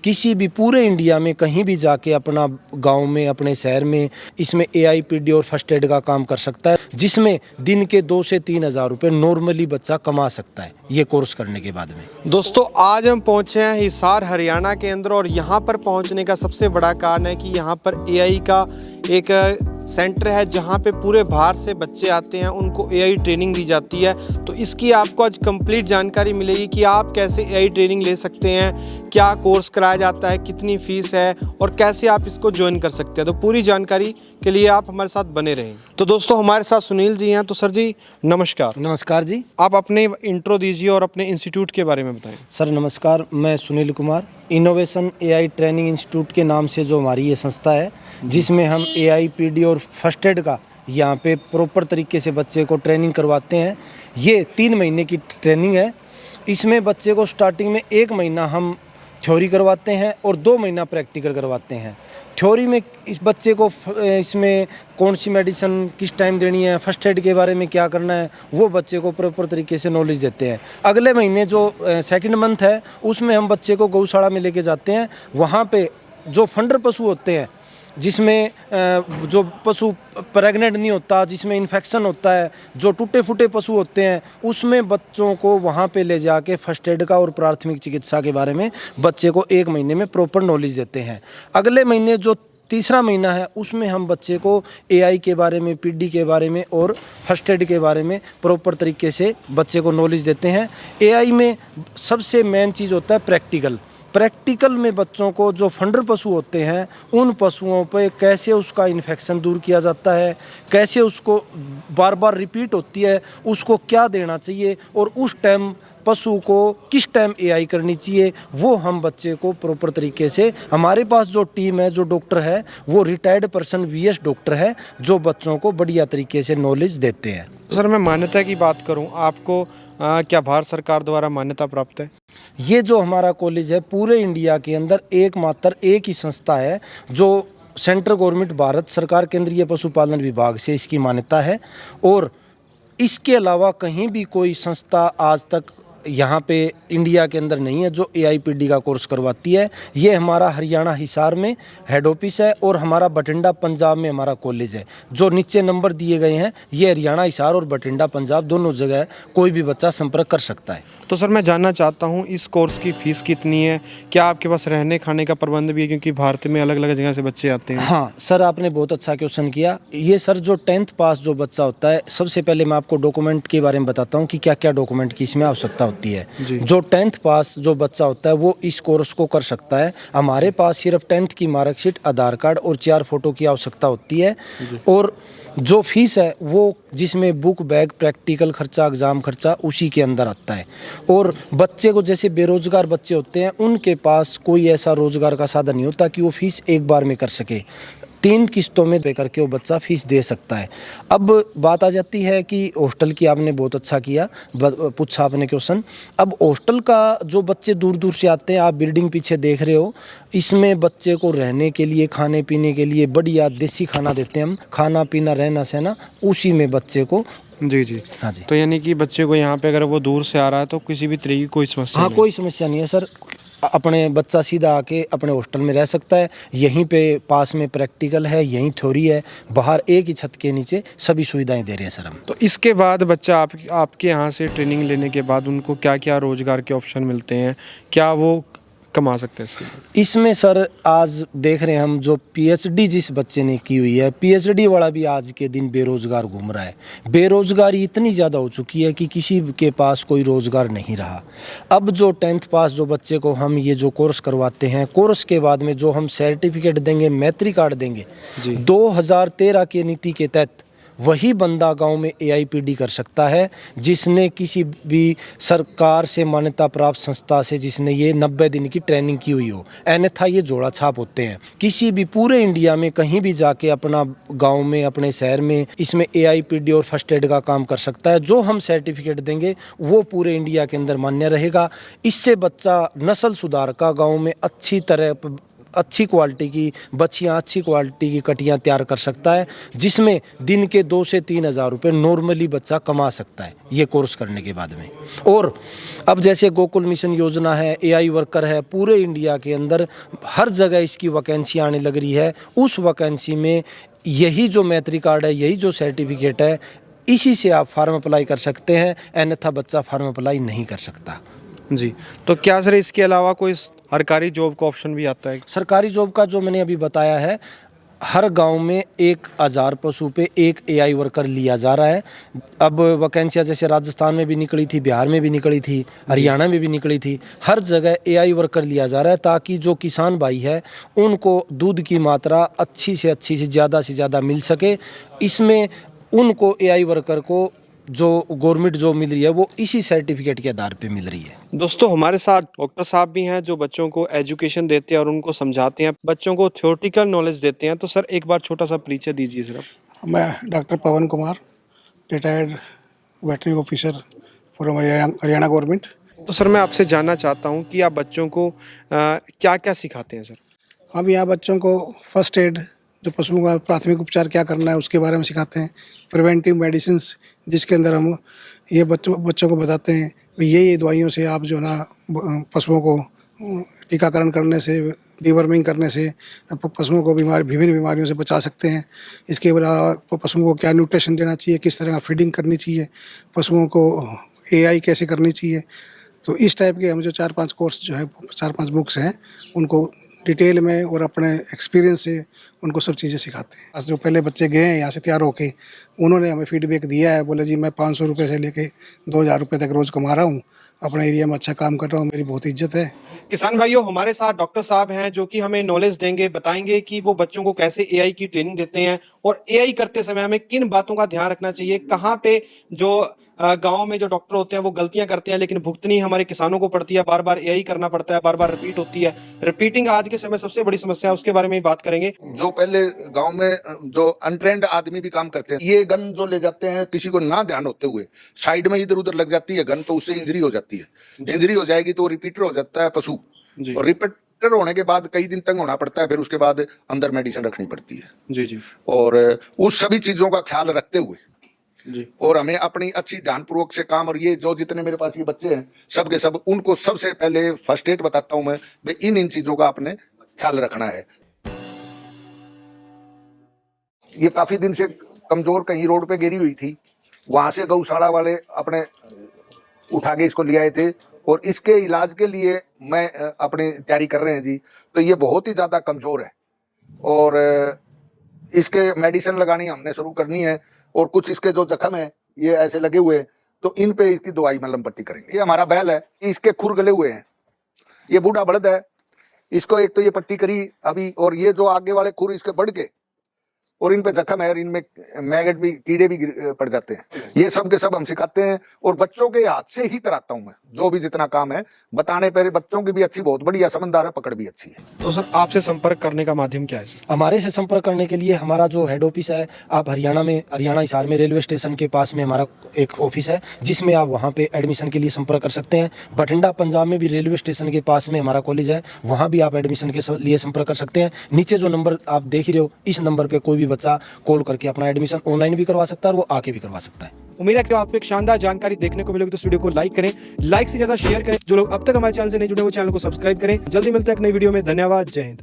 किसी भी पूरे इंडिया में कहीं भी जाके अपना गांव में अपने शहर में इसमें एआईपीडी और फर्स्ट एड का काम कर सकता है, जिसमें दिन के 2 से 3 हज़ार रुपये नॉर्मली बच्चा कमा सकता है ये कोर्स करने के बाद में। दोस्तों आज हम पहुंचे हैं हिसार हरियाणा के अंदर, और यहाँ पर पहुंचने का सबसे बड़ा कारण है कि यहाँ पर एआई का एक सेंटर है जहाँ पे पूरे बाहर से बच्चे आते हैं, उनको एआई ट्रेनिंग दी जाती है। तो इसकी आपको आज कंप्लीट जानकारी मिलेगी कि आप कैसे एआई ट्रेनिंग ले सकते हैं, क्या कोर्स कराया जाता है, कितनी फ़ीस है और कैसे आप इसको ज्वाइन कर सकते हैं। तो पूरी जानकारी के लिए आप हमारे साथ बने रहें। तो दोस्तों हमारे साथ सुनील जी हैं। तो सर जी नमस्कार। नमस्कार जी। आप अपने इंट्रो दीजिए और अपने इंस्टीट्यूट के बारे में बताएं। सर नमस्कार, मैं Sunil Kumar, innovation AI training institute के नाम से जो हमारी ये संस्था है, जिसमें हम एआईपीडी और फर्स्ट एड का यहाँ पे प्रॉपर तरीके से बच्चे को ट्रेनिंग करवाते हैं। ये 3 महीने की ट्रेनिंग है। इसमें बच्चे को स्टार्टिंग में 1 महीना हम थ्योरी करवाते हैं और 2 महीना प्रैक्टिकल करवाते हैं। थ्योरी में इस बच्चे को इसमें कौन सी मेडिसिन किस टाइम देनी है, फर्स्ट एड के बारे में क्या करना है, वो बच्चे को प्रॉपर तरीके से नॉलेज देते हैं। अगले महीने जो सेकंड मंथ है, उसमें हम बच्चे को गौशाला में लेके जाते हैं। वहाँ पे जो फंडर पशु होते हैं, जिसमें जो पशु प्रेग्नेंट नहीं होता, जिसमें इन्फेक्शन होता है, जो टूटे फूटे पशु होते हैं, उसमें बच्चों को वहाँ पे ले जाके फर्स्ट एड का और प्राथमिक चिकित्सा के बारे में बच्चे को 1 महीने में प्रॉपर नॉलेज देते हैं। अगले महीने जो तीसरा महीना है, उसमें हम बच्चे को एआई के बारे में, पीडी के बारे में और फर्स्ट एड के बारे में प्रॉपर तरीके से बच्चे को नॉलेज देते हैं। एआई में सबसे मेन चीज़ होता है प्रैक्टिकल में बच्चों को जो फंडर पशु होते हैं, उन पशुओं पे कैसे उसका इन्फेक्शन दूर किया जाता है, कैसे उसको बार बार रिपीट होती है, उसको क्या देना चाहिए और उस टाइम पशु को किस टाइम एआई करनी चाहिए, वो हम बच्चे को प्रॉपर तरीके से, हमारे पास जो टीम है, जो डॉक्टर है, वो रिटायर्ड पर्सन वीएस डॉक्टर है, जो बच्चों को बढ़िया तरीके से नॉलेज देते हैं। सर मैं मान्यता की बात करूं, आपको क्या भारत सरकार द्वारा मान्यता प्राप्त है? ये जो हमारा कॉलेज है, पूरे इंडिया के अंदर एकमात्र एक ही संस्था है जो सेंट्रल गवर्नमेंट भारत सरकार केंद्रीय पशुपालन विभाग से इसकी मान्यता है, और इसके अलावा कहीं भी कोई संस्था आज तक यहाँ पे इंडिया के अंदर नहीं है जो एआईपीडी का कोर्स करवाती है। ये हमारा हरियाणा हिसार में हेड ऑफिस है और हमारा बठिंडा पंजाब में हमारा कॉलेज है। जो नीचे नंबर दिए गए हैं, ये हरियाणा हिसार और बठिंडा पंजाब दोनों जगह है, कोई भी बच्चा संपर्क कर सकता है। तो सर मैं जानना चाहता हूँ इस कोर्स की फ़ीस कितनी है, क्या आपके पास रहने खाने का प्रबंध भी है, क्योंकि भारत में अलग अलग जगह से बच्चे आते हैं? हाँ सर, आपने बहुत अच्छा क्वेश्चन किया। ये सर जो 10th पास जो बच्चा होता है, सबसे पहले मैं आपको डॉक्यूमेंट के बारे में बताता हूँ कि क्या क्या डॉक्यूमेंट की इसमें आवश्यकता होती है। जो 10th पास जो बच्चा होता है, वो इस कोर्स को कर सकता है। हमारे पास सिर्फ 10th की मार्कशीट, आधार कार्ड और 4 फोटो की आवश्यकता होती है। और जो फीस है वो जिसमें बुक बैग, प्रैक्टिकल खर्चा, एग्ज़ाम खर्चा उसी के अंदर आता है। और बच्चे को, जैसे बेरोजगार बच्चे होते हैं, उनके पास कोई ऐसा रोजगार का साधन नहीं होता कि वो फीस एक बार में कर सके। 3 किस्तों में पे करके वो बच्चा फीस दे सकता है। अब बात आ जाती है कि हॉस्टल की, आपने बहुत अच्छा किया, पूछा आपने क्वेश्चन। अब हॉस्टल का जो बच्चे दूर दूर से आते हैं, आप बिल्डिंग पीछे देख रहे हो, इसमें बच्चे को रहने के लिए, खाने पीने के लिए बढ़िया देसी खाना देते हैं हम। खाना पीना रहना सहना उसी में बच्चे को। जी हाँ जी। तो यानी कि बच्चे को यहाँ पे अगर वो दूर से आ रहा है तो किसी भी तरीके की कोई समस्या हाँ, नहीं? कोई समस्या नहीं है सर। अपने बच्चा सीधा आके अपने हॉस्टल में रह सकता है। यहीं पे पास में प्रैक्टिकल है, यहीं थ्योरी है, बाहर एक ही छत के नीचे सभी सुविधाएं दे रहे हैं सर हम। तो इसके बाद बच्चा आपके यहाँ से ट्रेनिंग लेने के बाद उनको क्या क्या रोजगार के ऑप्शन मिलते हैं, क्या वो कमा सकते हैं इसके बाद? इसमें सर आज देख रहे हैं हम, जो पीएचडी जिस बच्चे ने की हुई है, पीएचडी वाला भी आज के दिन बेरोजगार घूम रहा है। बेरोजगारी इतनी ज़्यादा हो चुकी है कि किसी के पास कोई रोजगार नहीं रहा। अब जो 10th पास जो बच्चे को हम ये जो कोर्स करवाते हैं, कोर्स के बाद में जो हम सर्टिफिकेट देंगे, मैत्री कार्ड देंगे, 2013 के नीति के तहत वही बंदा गांव में एआईपीडी कर सकता है जिसने किसी भी सरकार से मान्यता प्राप्त संस्था से जिसने ये 90 दिन की ट्रेनिंग की हुई हो। अन्यथा ये जोड़ा छाप होते हैं। किसी भी पूरे इंडिया में कहीं भी जाके अपना गांव में, अपने शहर में इसमें एआईपीडी और फर्स्ट एड का काम कर सकता है। जो हम सर्टिफिकेट देंगे वो पूरे इंडिया के अंदर मान्य रहेगा। इससे बच्चा नस्ल सुधार का गाँव में अच्छी तरह अच्छी क्वालिटी की बच्चियाँ, अच्छी क्वालिटी की कटियाँ तैयार कर सकता है, जिसमें दिन के 2 से 3 हज़ार रुपये नॉर्मली बच्चा कमा सकता है ये कोर्स करने के बाद में। और अब जैसे गोकुल मिशन योजना है, AI वर्कर है, पूरे इंडिया के अंदर हर जगह इसकी वैकेंसी आने लग रही है। उस वैकेंसी में यही जो मैत्री कार्ड है, यही जो सर्टिफिकेट है, इसी से आप फार्म अप्लाई कर सकते हैं, अन्यथा बच्चा फार्म अप्लाई नहीं कर सकता। जी, तो क्या सर इसके अलावा कोई सरकारी जॉब का ऑप्शन भी आता है? सरकारी जॉब का जो मैंने अभी बताया है, हर गांव में 1000 पशु पे एक AI वर्कर लिया जा रहा है। अब वैकेंसियाँ जैसे राजस्थान में भी निकली थी, बिहार में भी निकली थी, हरियाणा में भी निकली थी, हर जगह AI वर्कर लिया जा रहा है, ताकि जो किसान भाई है उनको दूध की मात्रा अच्छी से ज़्यादा मिल सके। इसमें उनको AI वर्कर को जो गवर्नमेंट जॉब मिल रही है वो इसी सर्टिफिकेट के आधार पे मिल रही है। दोस्तों हमारे साथ डॉक्टर साहब भी हैं जो बच्चों को एजुकेशन देते हैं और उनको समझाते हैं, बच्चों को थ्योरेटिकल नॉलेज देते हैं। तो सर एक बार छोटा सा परिचय दीजिए सर आप। मैं doctor Pawan Kumar, retired veterinary officer from Haryana government. तो सर मैं आपसे जानना चाहता हूँ कि आप बच्चों को क्या क्या सिखाते हैं सर? हम यहाँ बच्चों को फर्स्ट एड, जो पशुओं का प्राथमिक उपचार क्या करना है उसके बारे में सिखाते हैं। प्रिवेंटिव मेडिसिन्स, जिसके अंदर हम ये बच्चों को बताते हैं कि ये दवाइयों से आप जो ना पशुओं को टीकाकरण करने से, डीवर्मिंग करने से पशुओं को विभिन्न बीमारियों से बचा सकते हैं। इसके अलावा पशुओं को क्या न्यूट्रिशन देना चाहिए, किस तरह फीडिंग करनी चाहिए, पशुओं को AI कैसे करनी चाहिए। तो इस टाइप के हम जो 4-5 कोर्स जो है, 4-5 बुक्स हैं, उनको डिटेल में और अपने एक्सपीरियंस से उनको सब चीज़ें सिखाते हैं। आज जो पहले बच्चे गए हैं यहाँ से तैयार होके, उन्होंने हमें फीडबैक दिया है, बोले जी मैं 500 रुपये से लेके 2000 रुपये तक रोज़ कमा रहा हूँ, अपने एरिया में अच्छा काम कर रहा हूँ, मेरी बहुत इज्जत है। किसान भाइयों, हमारे साथ डॉक्टर साहब हैं जो कि हमें नॉलेज देंगे, बताएंगे कि वो बच्चों को कैसे AI की ट्रेनिंग देते हैं और AI करते समय हमें किन बातों का ध्यान रखना चाहिए, कहाँ पे जो गांव में जो डॉक्टर होते हैं वो गलतियां करते हैं, लेकिन भुगतनी हमारे किसानों को पड़ती है, बार बार AI करना पड़ता है, बार बार रिपीट होती है। रिपीटिंग आज के समय सबसे बड़ी समस्या है, उसके बारे में ही बात करेंगे। जो पहले गांव में जो अनट्रेंड आदमी भी काम करते हैं, ये गन जो ले जाते हैं किसी को ना ध्यान होते हुए साइड में इधर उधर लग जाती है गन, तो उससे इंजरी हो जाती है। इंजरी हो जाएगी तो रिपीटर हो जाता है पशु, और रिपीटर होने के बाद कई दिन तक होना पड़ता है, फिर उसके बाद अंदर मेडिसिन रखनी पड़ती है। जी जी। और उस सभी चीजों का ख्याल रखते हुए जी। और हमें अपनी अच्छी ध्यानपूर्वक से काम, और ये जो जितने मेरे पास ये बच्चे हैं सब के सब, उनको सबसे पहले फर्स्ट एड बताता हूं मैं, इन चीजों का आपने ख्याल रखना है। ये काफी दिन से कमजोर कहीं रोड पे गिरी हुई थी, वहां से गौशाला वाले अपने उठा के इसको ले आए थे, और इसके इलाज के लिए मैं अपनी तैयारी कर रहे हैं जी। तो ये बहुत ही ज्यादा कमजोर है और इसके मेडिसिन लगानी हमने शुरू करनी है, और कुछ इसके जो जख्म है ये ऐसे लगे हुए हैं, तो इन पे इसकी दवाई मलहम पट्टी करेंगे। ये हमारा बैल है, इसके खुर गले हुए हैं, ये बूढ़ा बलद है, इसको एक तो ये पट्टी करी अभी, और ये जो आगे वाले खुर इसके बढ़ के और इन पे जख्म है, और इनमें मैगट भी, कीड़े भी पड़ जाते हैं। ये सब के सब हम सिखाते हैं, और बच्चों के हाथ से ही कराता हूं मैं जो भी जितना काम है। बताने पर बच्चों की भी अच्छी, बहुत बढ़िया समझदार है, पकड़ भी अच्छी है। तो सर आपसे संपर्क करने का माध्यम क्या है सर? हमारे से संपर्क करने के लिए हमारा जो हेड ऑफिस है, आप हरियाणा हिसार में रेलवे स्टेशन के पास में हमारा एक ऑफिस है, जिसमें आप वहाँ पे एडमिशन के लिए संपर्क कर सकते हैं। बठिंडा पंजाब में भी रेलवे स्टेशन के पास में हमारा कॉलेज है, वहाँ भी आप एडमिशन के लिए संपर्क कर सकते हैं। नीचे जो नंबर आप देख रहे हो, इस नंबर पर कोई भी बच्चा कॉल करके अपना एडमिशन ऑनलाइन भी करवा सकता है और वो आके भी करवा सकता है। उम्मीद है कि आपको एक शानदार जानकारी देखने को मिलेगी, तो इस वीडियो को लाइक करें, लाइक से ज्यादा शेयर करें। जो लोग अब तक हमारे चैनल से नहीं जुड़े वो चैनल को सब्सक्राइब करें। जल्दी मिलते हैं एक नई वीडियो में। धन्यवाद, जय हिंद।